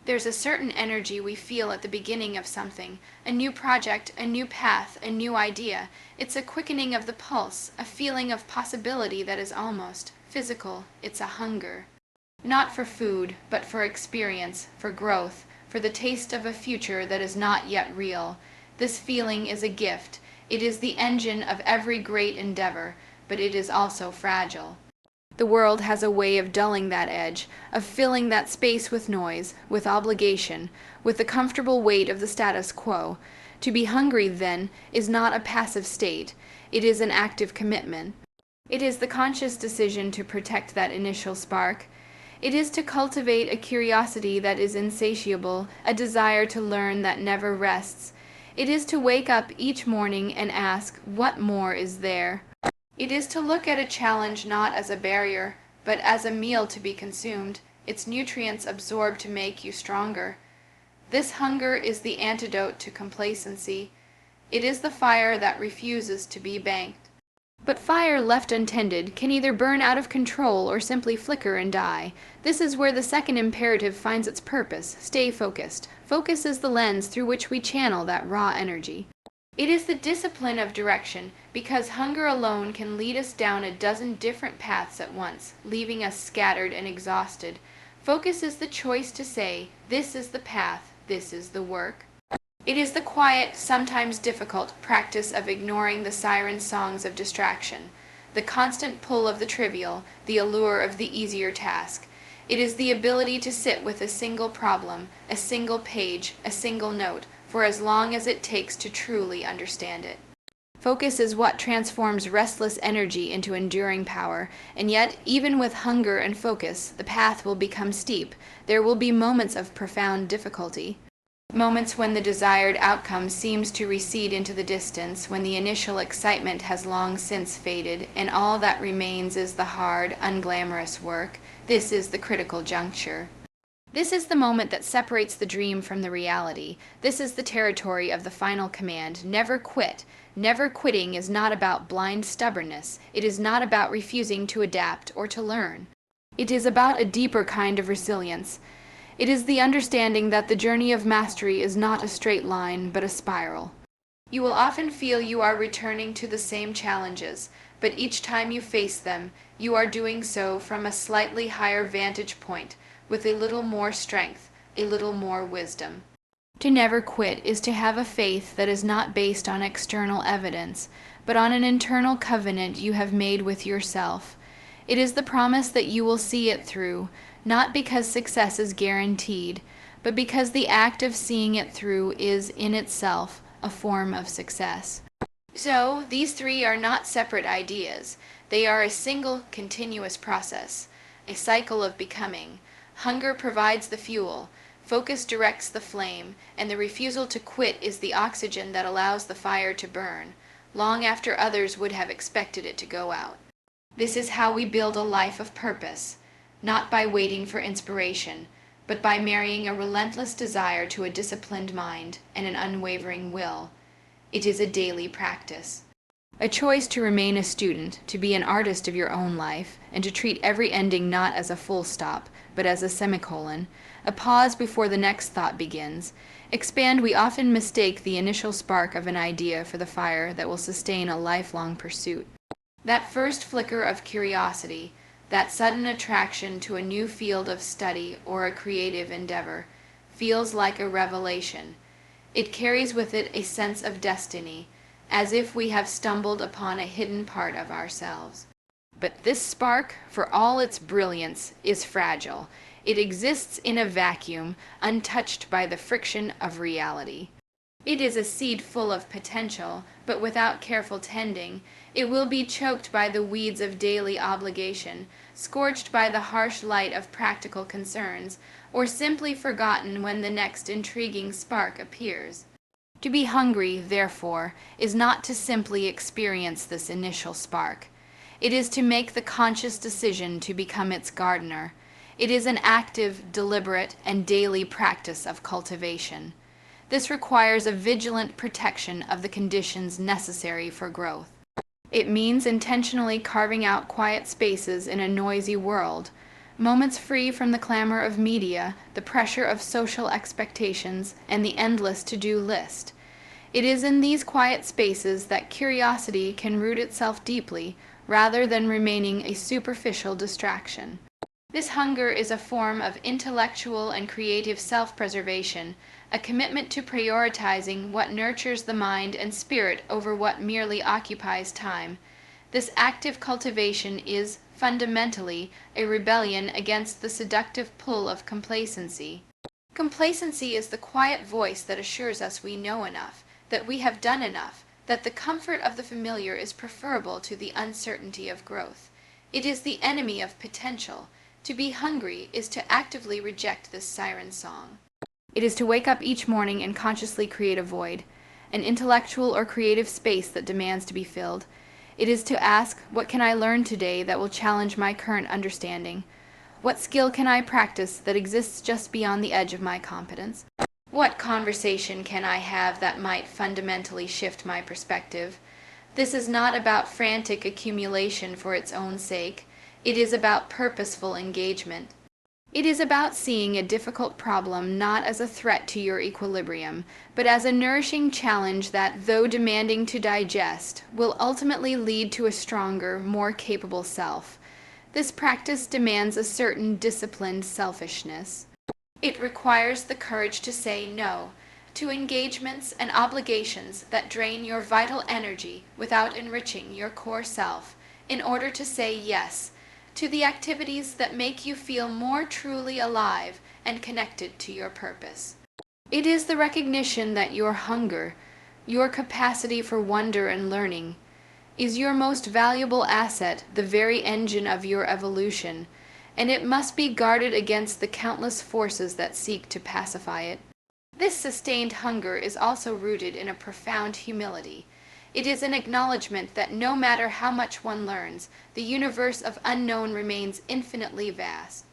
There's a certain energy we feel at the beginning of something, a new project, a new path, a new idea. It's a quickening of the pulse, a feeling of possibility that is almost physical. It's a hunger. Not for food, but for experience, for growth, for the taste of a future that is not yet real. This feeling is a gift. It is the engine of every great endeavor, but it is also fragile. The world has a way of dulling that edge, of filling that space with noise, with obligation, with the comfortable weight of the status quo. To be hungry, then, is not a passive state. It is an active commitment. It is the conscious decision to protect that initial spark. It is to cultivate a curiosity that is insatiable, a desire to learn that never rests. It is to wake up each morning and ask, what more is there? It is to look at a challenge not as a barrier, but as a meal to be consumed, its nutrients absorbed to make you stronger. This hunger is the antidote to complacency. It is the fire that refuses to be banked. But fire left untended can either burn out of control or simply flicker and die. This is where the second imperative finds its purpose: stay focused. Focus is the lens through which we channel that raw energy. It is the discipline of direction, because hunger alone can lead us down a dozen different paths at once, leaving us scattered and exhausted. Focus is the choice to say, this is the path, this is the work. It is the quiet, sometimes difficult, practice of ignoring the siren songs of distraction, the constant pull of the trivial, the allure of the easier task. It is the ability to sit with a single problem, a single page, a single note, for as long as it takes to truly understand it. Focus is what transforms restless energy into enduring power, and yet, even with hunger and focus, the path will become steep. There will be moments of profound difficulty. Moments when the desired outcome seems to recede into the distance, when the initial excitement has long since faded, and all that remains is the hard, unglamorous work. This is the critical juncture. This is the moment that separates the dream from the reality. This is the territory of the final command: never quit. Never quitting is not about blind stubbornness. It is not about refusing to adapt or to learn. It is about a deeper kind of resilience. It is the understanding that the journey of mastery is not a straight line, but a spiral. You will often feel you are returning to the same challenges, but each time you face them, you are doing so from a slightly higher vantage point, with a little more strength, a little more wisdom. To never quit is to have a faith that is not based on external evidence, but on an internal covenant you have made with yourself. It is the promise that you will see it through, not because success is guaranteed, but because the act of seeing it through is, in itself, a form of success. So, these three are not separate ideas. They are a single, continuous process, a cycle of becoming. Hunger provides the fuel, focus directs the flame, and the refusal to quit is the oxygen that allows the fire to burn, long after others would have expected it to go out. This is how we build a life of purpose, not by waiting for inspiration, but by marrying a relentless desire to a disciplined mind and an unwavering will. It is a daily practice. A choice to remain a student, to be an artist of your own life, and to treat every ending not as a full stop, but as a semicolon, a pause before the next thought begins. Expand, we often mistake the initial spark of an idea for the fire that will sustain a lifelong pursuit. That first flicker of curiosity, that sudden attraction to a new field of study or a creative endeavor, feels like a revelation. It carries with it a sense of destiny, as if we have stumbled upon a hidden part of ourselves. But this spark, for all its brilliance, is fragile. It exists in a vacuum, untouched by the friction of reality. It is a seed full of potential, but without careful tending, it will be choked by the weeds of daily obligation, scorched by the harsh light of practical concerns, or simply forgotten when the next intriguing spark appears. To be hungry, therefore, is not to simply experience this initial spark. It is to make the conscious decision to become its gardener. It is an active, deliberate, and daily practice of cultivation. This requires a vigilant protection of the conditions necessary for growth. It means intentionally carving out quiet spaces in a noisy world, moments free from the clamor of media, the pressure of social expectations, and the endless to-do list. It is in these quiet spaces that curiosity can root itself deeply, rather than remaining a superficial distraction. This hunger is a form of intellectual and creative self-preservation, a commitment to prioritizing what nurtures the mind and spirit over what merely occupies time. This active cultivation is, fundamentally, a rebellion against the seductive pull of complacency. Complacency is the quiet voice that assures us we know enough, that we have done enough, that the comfort of the familiar is preferable to the uncertainty of growth. It is the enemy of potential. To be hungry is to actively reject this siren song. It is to wake up each morning and consciously create a void, an intellectual or creative space that demands to be filled. It is to ask, what can I learn today that will challenge my current understanding? What skill can I practice that exists just beyond the edge of my competence? What conversation can I have that might fundamentally shift my perspective? This is not about frantic accumulation for its own sake. It is about purposeful engagement. It is about seeing a difficult problem not as a threat to your equilibrium, but as a nourishing challenge that, though demanding to digest, will ultimately lead to a stronger, more capable self. This practice demands a certain disciplined selfishness. It requires the courage to say no to engagements and obligations that drain your vital energy without enriching your core self, in order to say yes to the activities that make you feel more truly alive and connected to your purpose. It is the recognition that your hunger, your capacity for wonder and learning, is your most valuable asset, the very engine of your evolution, and it must be guarded against the countless forces that seek to pacify it. This sustained hunger is also rooted in a profound humility. It is an acknowledgement that no matter how much one learns, the universe of unknown remains infinitely vast.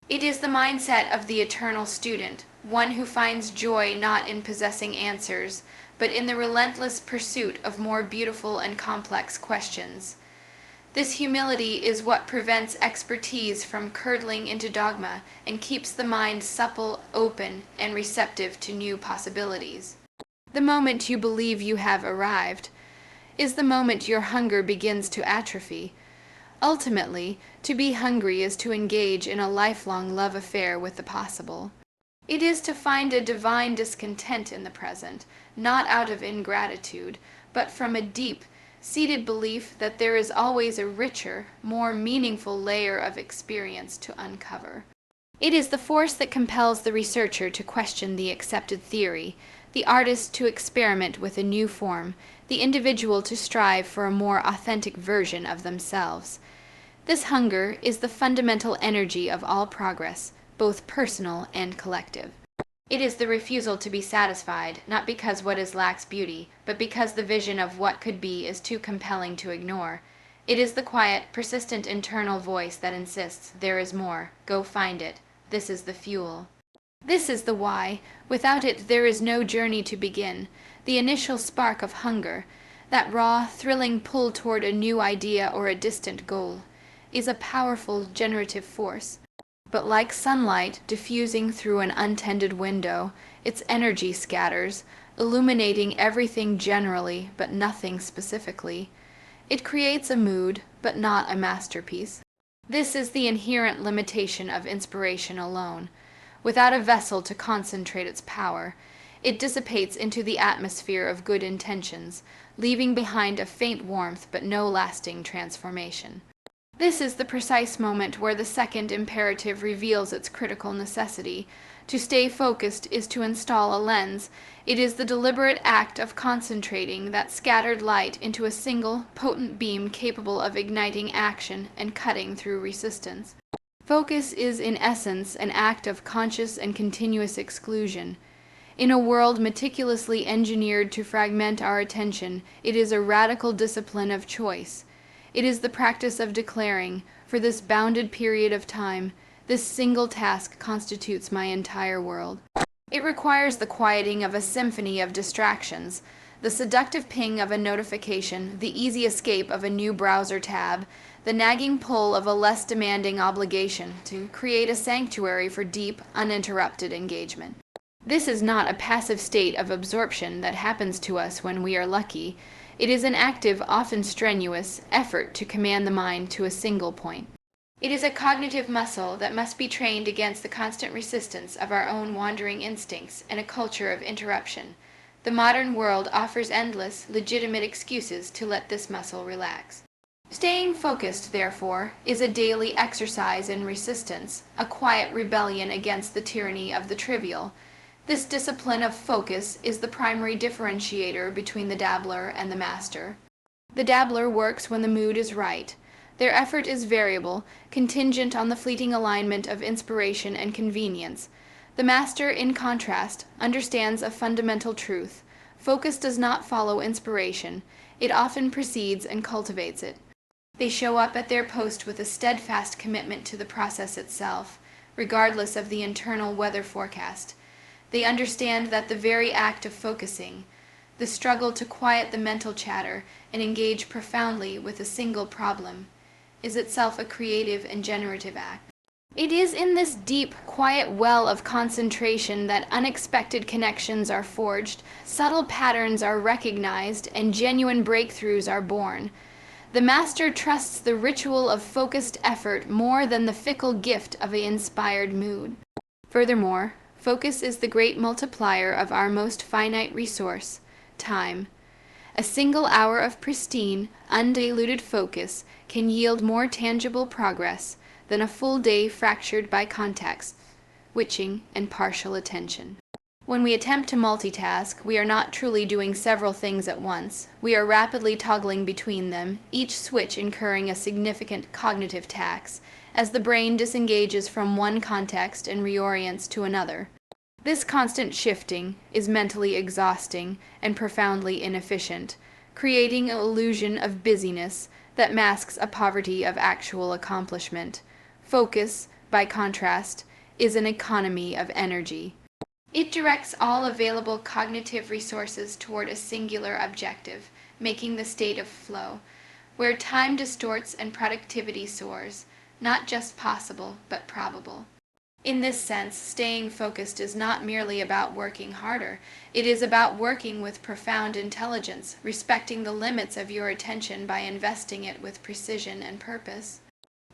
It is the mindset of the eternal student, one who finds joy not in possessing answers, but in the relentless pursuit of more beautiful and complex questions. This humility is what prevents expertise from curdling into dogma and keeps the mind supple, open, and receptive to new possibilities. The moment you believe you have arrived is the moment your hunger begins to atrophy. Ultimately, to be hungry is to engage in a lifelong love affair with the possible. It is to find a divine discontent in the present, not out of ingratitude, but from a deep, seated belief that there is always a richer, more meaningful layer of experience to uncover. It is the force that compels the researcher to question the accepted theory, the artist to experiment with a new form, the individual to strive for a more authentic version of themselves. This hunger is the fundamental energy of all progress, both personal and collective. It is the refusal to be satisfied, not because what is lacks beauty, but because the vision of what could be is too compelling to ignore. It is the quiet, persistent internal voice that insists, there is more, go find it, this is the fuel. This is the why. Without it, there is no journey to begin. The initial spark of hunger, that raw, thrilling pull toward a new idea or a distant goal, is a powerful generative force. But like sunlight diffusing through an untended window, its energy scatters, illuminating everything generally but nothing specifically. It creates a mood, but not a masterpiece. This is the inherent limitation of inspiration alone. Without a vessel to concentrate its power, it dissipates into the atmosphere of good intentions, leaving behind a faint warmth but no lasting transformation. This is the precise moment where the second imperative reveals its critical necessity. To stay focused is to install a lens. It is the deliberate act of concentrating that scattered light into a single, potent beam capable of igniting action and cutting through resistance. Focus is in essence an act of conscious and continuous exclusion. In a world meticulously engineered to fragment our attention, it is a radical discipline of choice. It is the practice of declaring, for this bounded period of time, this single task constitutes my entire world. It requires the quieting of a symphony of distractions, the seductive ping of a notification, the easy escape of a new browser tab, the nagging pull of a less demanding obligation to create a sanctuary for deep, uninterrupted engagement. This is not a passive state of absorption that happens to us when we are lucky. It is an active, often strenuous, effort to command the mind to a single point. It is a cognitive muscle that must be trained against the constant resistance of our own wandering instincts and a culture of interruption. The modern world offers endless, legitimate excuses to let this muscle relax. Staying focused, therefore, is a daily exercise in resistance, a quiet rebellion against the tyranny of the trivial. This discipline of focus is the primary differentiator between the dabbler and the master. The dabbler works when the mood is right. Their effort is variable, contingent on the fleeting alignment of inspiration and convenience. The master, in contrast, understands a fundamental truth. Focus does not follow inspiration. It often precedes and cultivates it. They show up at their post with a steadfast commitment to the process itself, regardless of the internal weather forecast. They understand that the very act of focusing, the struggle to quiet the mental chatter and engage profoundly with a single problem, is itself a creative and generative act. It is in this deep, quiet well of concentration that unexpected connections are forged, subtle patterns are recognized, and genuine breakthroughs are born. The master trusts the ritual of focused effort more than the fickle gift of an inspired mood. Furthermore, focus is the great multiplier of our most finite resource, time. A single hour of pristine, undiluted focus can yield more tangible progress than a full day fractured by context, witching, and partial attention. When we attempt to multitask, we are not truly doing several things at once. We are rapidly toggling between them, each switch incurring a significant cognitive tax, as the brain disengages from one context and reorients to another. This constant shifting is mentally exhausting and profoundly inefficient, creating an illusion of busyness that masks a poverty of actual accomplishment. Focus, by contrast, is an economy of energy. It directs all available cognitive resources toward a singular objective, making the state of flow, where time distorts and productivity soars, not just possible, but probable. In this sense, staying focused is not merely about working harder. It is about working with profound intelligence, respecting the limits of your attention by investing it with precision and purpose.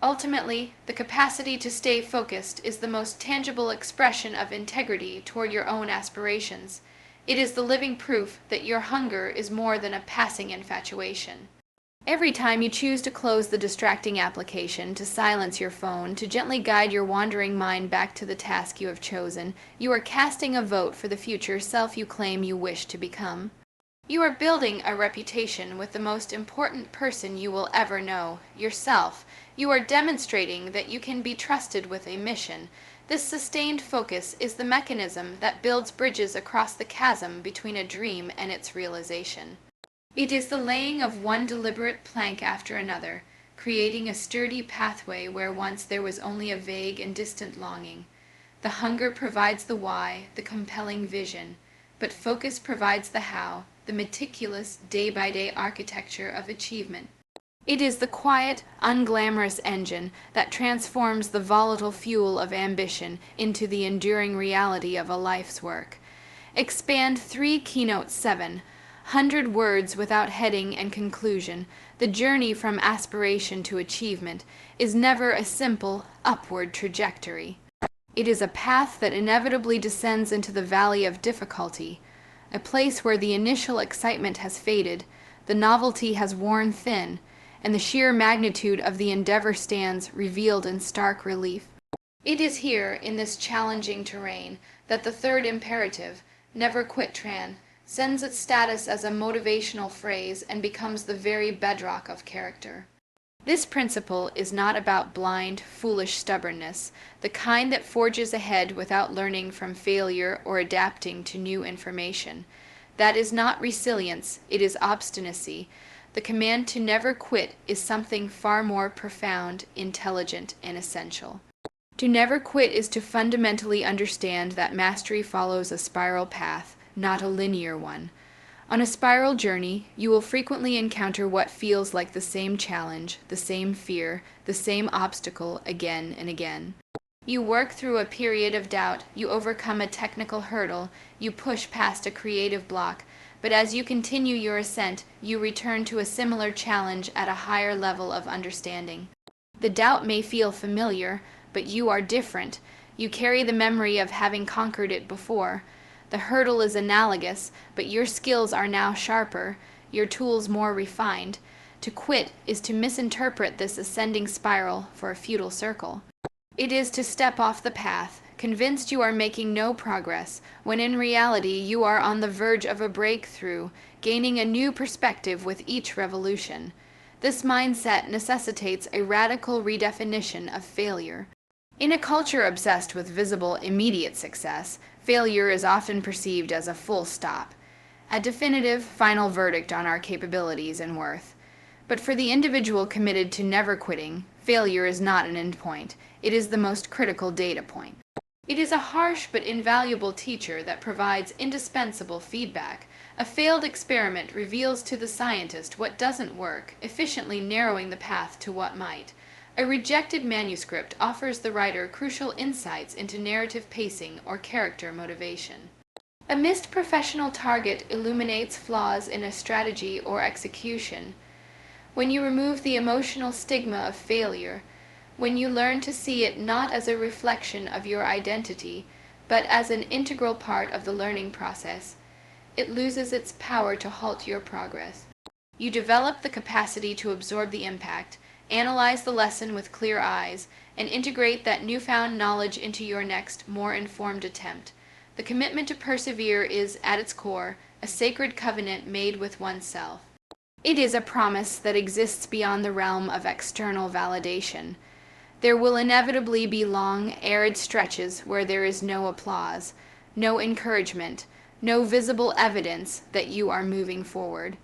Ultimately, the capacity to stay focused is the most tangible expression of integrity toward your own aspirations. It is the living proof that your hunger is more than a passing infatuation. Every time you choose to close the distracting application, to silence your phone, to gently guide your wandering mind back to the task you have chosen, you are casting a vote for the future self you claim you wish to become. You are building a reputation with the most important person you will ever know, yourself. You are demonstrating that you can be trusted with a mission. This sustained focus is the mechanism that builds bridges across the chasm between a dream and its realization. It is the laying of one deliberate plank after another, creating a sturdy pathway where once there was only a vague and distant longing. The hunger provides the why, the compelling vision, but focus provides the how, the meticulous day-by-day architecture of achievement. It is the quiet, unglamorous engine that transforms the volatile fuel of ambition into the enduring reality of a life's work. Expand 3 Keynote 7, 100 words without heading and conclusion. The journey from aspiration to achievement is never a simple, upward trajectory. It is a path that inevitably descends into the valley of difficulty, a place where the initial excitement has faded, the novelty has worn thin, and the sheer magnitude of the endeavor stands revealed in stark relief. It is here, in this challenging terrain, that the third imperative, never quit Tran, sends its status as a motivational phrase and becomes the very bedrock of character. This principle is not about blind, foolish stubbornness, the kind that forges ahead without learning from failure or adapting to new information. That is not resilience, it is obstinacy. The command to never quit is something far more profound, intelligent, and essential. To never quit is to fundamentally understand that mastery follows a spiral path, not a linear one. On a spiral journey, you will frequently encounter what feels like the same challenge, the same fear, the same obstacle again and again. You work through a period of doubt, you overcome a technical hurdle, you push past a creative block, but as you continue your ascent, you return to a similar challenge at a higher level of understanding. The doubt may feel familiar, but you are different. You carry the memory of having conquered it before. The hurdle is analogous, but your skills are now sharper, your tools more refined. To quit is to misinterpret this ascending spiral for a futile circle. It is to step off the path, convinced you are making no progress, when in reality you are on the verge of a breakthrough, gaining a new perspective with each revolution. This mindset necessitates a radical redefinition of failure. In a culture obsessed with visible, immediate success, failure is often perceived as a full stop, a definitive, final verdict on our capabilities and worth. But for the individual committed to never quitting, failure is not an endpoint. It is the most critical data point. It is a harsh but invaluable teacher that provides indispensable feedback. A failed experiment reveals to the scientist what doesn't work, efficiently narrowing the path to what might. A rejected manuscript offers the writer crucial insights into narrative pacing or character motivation. A missed professional target illuminates flaws in a strategy or execution. When you remove the emotional stigma of failure, when you learn to see it not as a reflection of your identity, but as an integral part of the learning process, it loses its power to halt your progress. You develop the capacity to absorb the impact, analyze the lesson with clear eyes, and integrate that newfound knowledge into your next, more informed attempt. The commitment to persevere is, at its core, a sacred covenant made with oneself. It is a promise that exists beyond the realm of external validation. There will inevitably be long, arid stretches where there is no applause, no encouragement, no visible evidence that you are moving forward.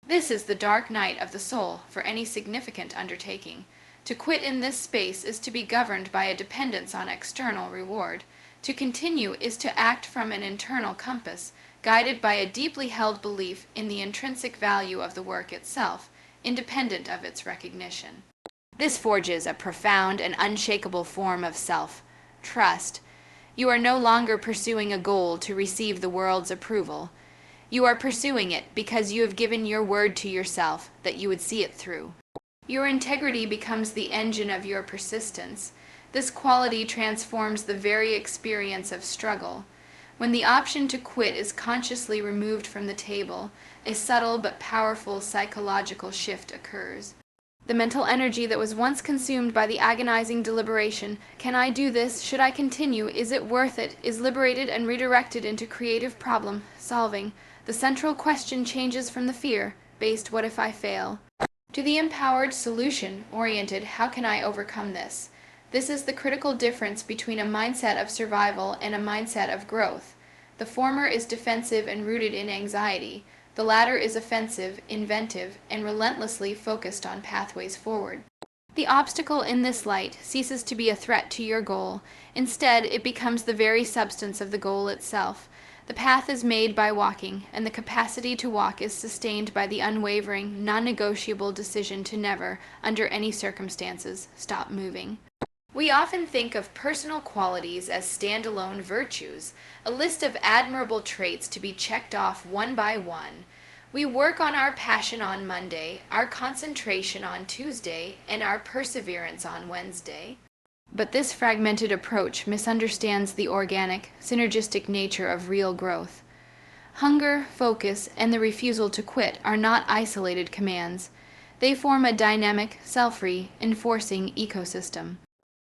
This is the dark night of the soul for any significant undertaking. To quit in this space is to be governed by a dependence on external reward. To continue is to act from an internal compass, guided by a deeply held belief in the intrinsic value of the work itself, independent of its recognition. This forges a profound and unshakable form of self-trust. You are no longer pursuing a goal to receive the world's approval. You are pursuing it because you have given your word to yourself that you would see it through. Your integrity becomes the engine of your persistence. This quality transforms the very experience of struggle. When the option to quit is consciously removed from the table, a subtle but powerful psychological shift occurs. The mental energy that was once consumed by the agonizing deliberation, can I do this, should I continue, is it worth it, is liberated and redirected into creative problem solving. The central question changes from the fear-based what if I fail, to the empowered solution-oriented how can I overcome this. This is the critical difference between a mindset of survival and a mindset of growth. The former is defensive and rooted in anxiety. The latter is offensive, inventive, and relentlessly focused on pathways forward. The obstacle in this light ceases to be a threat to your goal. Instead, it becomes the very substance of the goal itself. The path is made by walking, and the capacity to walk is sustained by the unwavering, non-negotiable decision to never, under any circumstances, stop moving. We often think of personal qualities as standalone virtues, a list of admirable traits to be checked off one by one. We work on our passion on Monday, our concentration on Tuesday, and our perseverance on Wednesday. But this fragmented approach misunderstands the organic, synergistic nature of real growth. Hunger, focus, and the refusal to quit are not isolated commands. They form a dynamic, self-reinforcing ecosystem.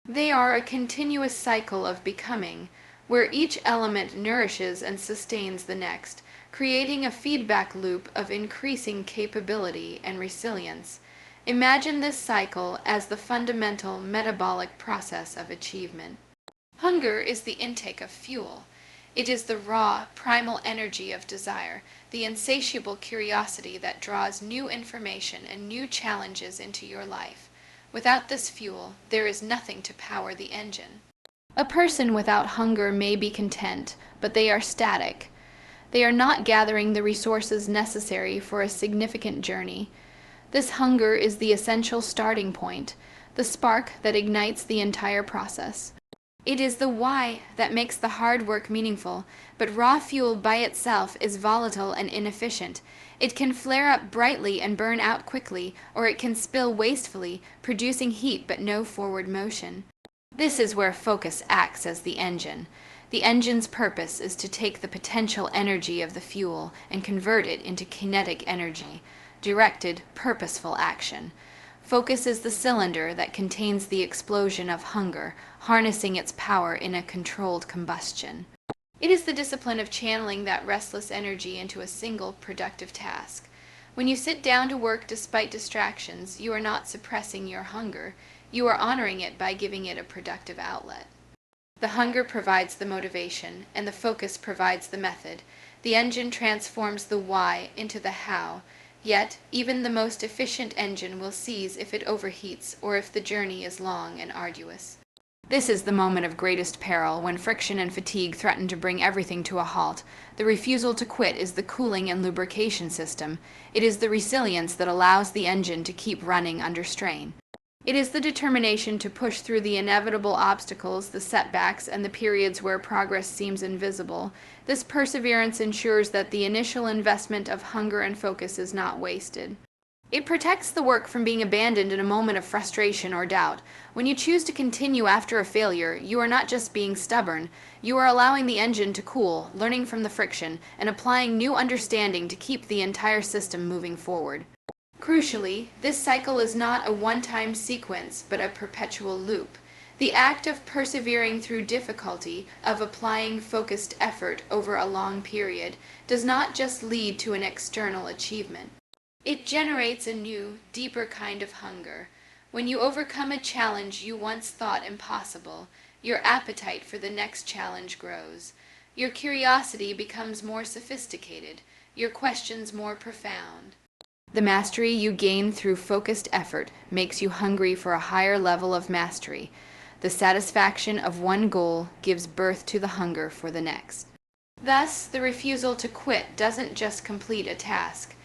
They are a continuous cycle of becoming, where each element nourishes and sustains the next, creating a feedback loop of increasing capability and resilience. Imagine this cycle as the fundamental metabolic process of achievement. Hunger is the intake of fuel. It is the raw, primal energy of desire, the insatiable curiosity that draws new information and new challenges into your life. Without this fuel, there is nothing to power the engine. A person without hunger may be content, but they are static. They are not gathering the resources necessary for a significant journey. This hunger is the essential starting point, the spark that ignites the entire process. It is the why that makes the hard work meaningful, but raw fuel by itself is volatile and inefficient. It can flare up brightly and burn out quickly, or it can spill wastefully, producing heat but no forward motion. This is where focus acts as the engine. The engine's purpose is to take the potential energy of the fuel and convert it into kinetic energy, directed, purposeful action. Focus is the cylinder that contains the explosion of hunger, harnessing its power in a controlled combustion. It is the discipline of channeling that restless energy into a single productive task. When you sit down to work despite distractions, you are not suppressing your hunger. You are honoring it by giving it a productive outlet. The hunger provides the motivation, and the focus provides the method. The engine transforms the why into the how. Yet, even the most efficient engine will seize if it overheats or if the journey is long and arduous. This is the moment of greatest peril, when friction and fatigue threaten to bring everything to a halt. The refusal to quit is the cooling and lubrication system. It is the resilience that allows the engine to keep running under strain. It is the determination to push through the inevitable obstacles, the setbacks, and the periods where progress seems invisible. This perseverance ensures that the initial investment of hunger and focus is not wasted. It protects the work from being abandoned in a moment of frustration or doubt. When you choose to continue after a failure, you are not just being stubborn. You are allowing the engine to cool, learning from the friction, and applying new understanding to keep the entire system moving forward. Crucially, this cycle is not a one-time sequence, but a perpetual loop. The act of persevering through difficulty, of applying focused effort over a long period, does not just lead to an external achievement. It generates a new, deeper kind of hunger. When you overcome a challenge you once thought impossible, your appetite for the next challenge grows. Your curiosity becomes more sophisticated, your questions more profound. The mastery you gain through focused effort makes you hungry for a higher level of mastery. The satisfaction of one goal gives birth to the hunger for the next. Thus, the refusal to quit doesn't just complete a task.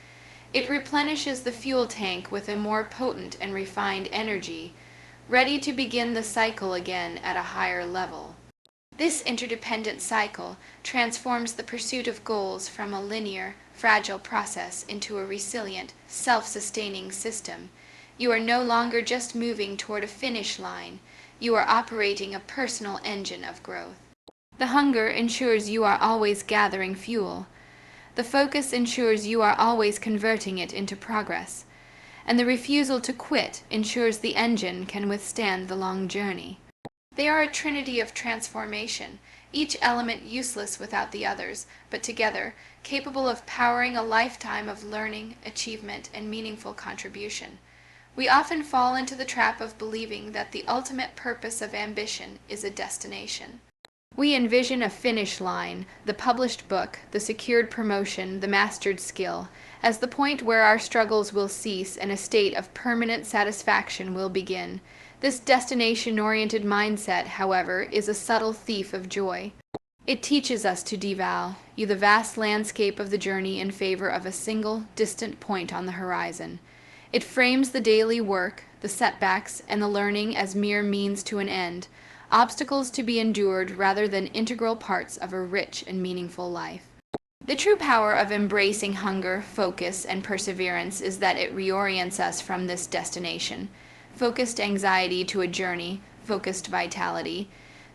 It replenishes the fuel tank with a more potent and refined energy, ready to begin the cycle again at a higher level. This interdependent cycle transforms the pursuit of goals from a linear, fragile process into a resilient, self-sustaining system. You are no longer just moving toward a finish line. You are operating a personal engine of growth. The hunger ensures you are always gathering fuel. The focus ensures you are always converting it into progress. And the refusal to quit ensures the engine can withstand the long journey. They are a trinity of transformation, each element useless without the others, but together capable of powering a lifetime of learning, achievement, and meaningful contribution. We often fall into the trap of believing that the ultimate purpose of ambition is a destination. We envision a finish line, the published book, the secured promotion, the mastered skill, as the point where our struggles will cease and a state of permanent satisfaction will begin. This destination-oriented mindset, however, is a subtle thief of joy. It teaches us to devalue the vast landscape of the journey in favor of a single, distant point on the horizon. It frames the daily work, the setbacks, and the learning as mere means to an end, obstacles to be endured rather than integral parts of a rich and meaningful life. The true power of embracing hunger, focus, and perseverance is that it reorients us from this destination. Focused anxiety to a journey, focused vitality.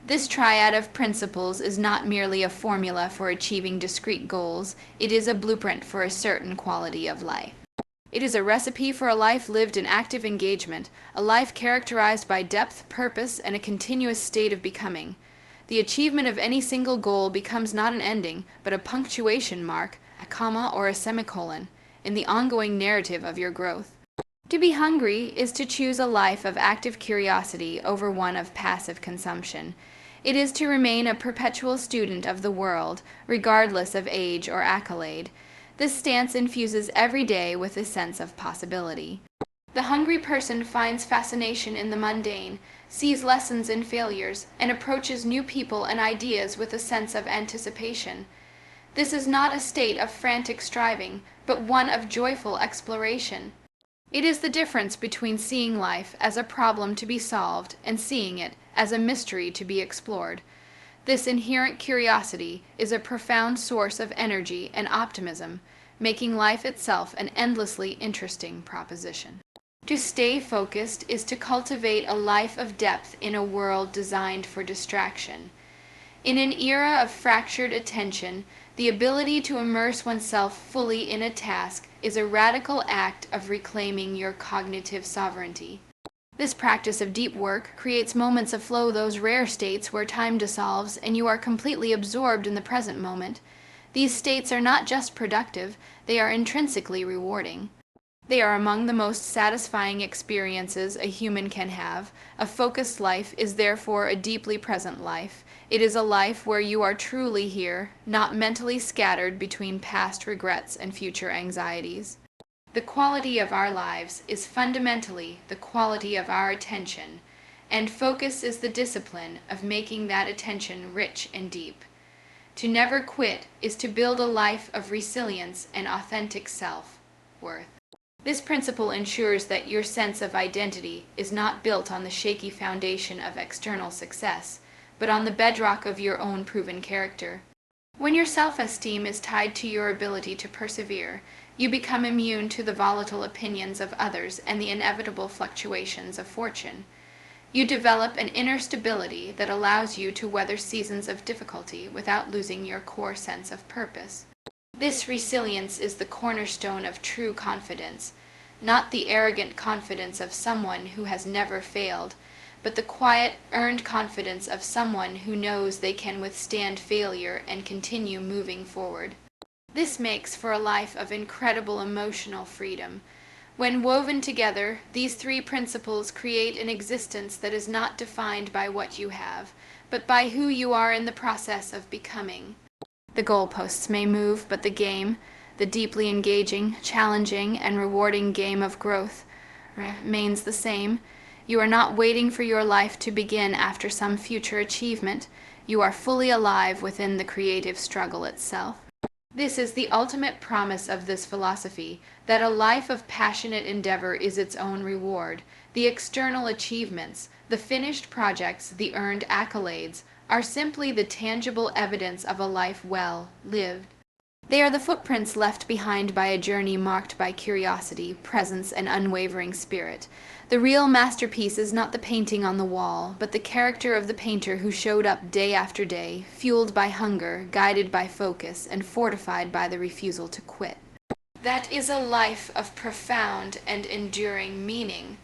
This triad of principles is not merely a formula for achieving discrete goals, it is a blueprint for a certain quality of life. It is a recipe for a life lived in active engagement, a life characterized by depth, purpose, and a continuous state of becoming. The achievement of any single goal becomes not an ending, but a punctuation mark, a comma or a semicolon, in the ongoing narrative of your growth. To be hungry is to choose a life of active curiosity over one of passive consumption. It is to remain a perpetual student of the world, regardless of age or accolade. This stance infuses every day with a sense of possibility. The hungry person finds fascination in the mundane, sees lessons in failures, and approaches new people and ideas with a sense of anticipation. This is not a state of frantic striving, but one of joyful exploration. It is the difference between seeing life as a problem to be solved and seeing it as a mystery to be explored. This inherent curiosity is a profound source of energy and optimism, making life itself an endlessly interesting proposition. To stay focused is to cultivate a life of depth in a world designed for distraction. In an era of fractured attention, the ability to immerse oneself fully in a task is a radical act of reclaiming your cognitive sovereignty. This practice of deep work creates moments of flow, those rare states where time dissolves and you are completely absorbed in the present moment. These states are not just productive, they are intrinsically rewarding. They are among the most satisfying experiences a human can have. A focused life is therefore a deeply present life. It is a life where you are truly here, not mentally scattered between past regrets and future anxieties. The quality of our lives is fundamentally the quality of our attention, and focus is the discipline of making that attention rich and deep. To never quit is to build a life of resilience and authentic self-worth. This principle ensures that your sense of identity is not built on the shaky foundation of external success, but on the bedrock of your own proven character. When your self-esteem is tied to your ability to persevere, you become immune to the volatile opinions of others and the inevitable fluctuations of fortune. You develop an inner stability that allows you to weather seasons of difficulty without losing your core sense of purpose. This resilience is the cornerstone of true confidence, not the arrogant confidence of someone who has never failed, but the quiet, earned confidence of someone who knows they can withstand failure and continue moving forward. This makes for a life of incredible emotional freedom. When woven together, these three principles create an existence that is not defined by what you have, but by who you are in the process of becoming. The goalposts may move, but the game, the deeply engaging, challenging, and rewarding game of growth, remains the same. You are not waiting for your life to begin after some future achievement. You are fully alive within the creative struggle itself. This is the ultimate promise of this philosophy, that a life of passionate endeavor is its own reward. The external achievements, the finished projects, the earned accolades, are simply the tangible evidence of a life well lived. They are the footprints left behind by a journey marked by curiosity, presence, and unwavering spirit. The real masterpiece is not the painting on the wall, but the character of the painter who showed up day after day, fueled by hunger, guided by focus, and fortified by the refusal to quit. That is a life of profound and enduring meaning.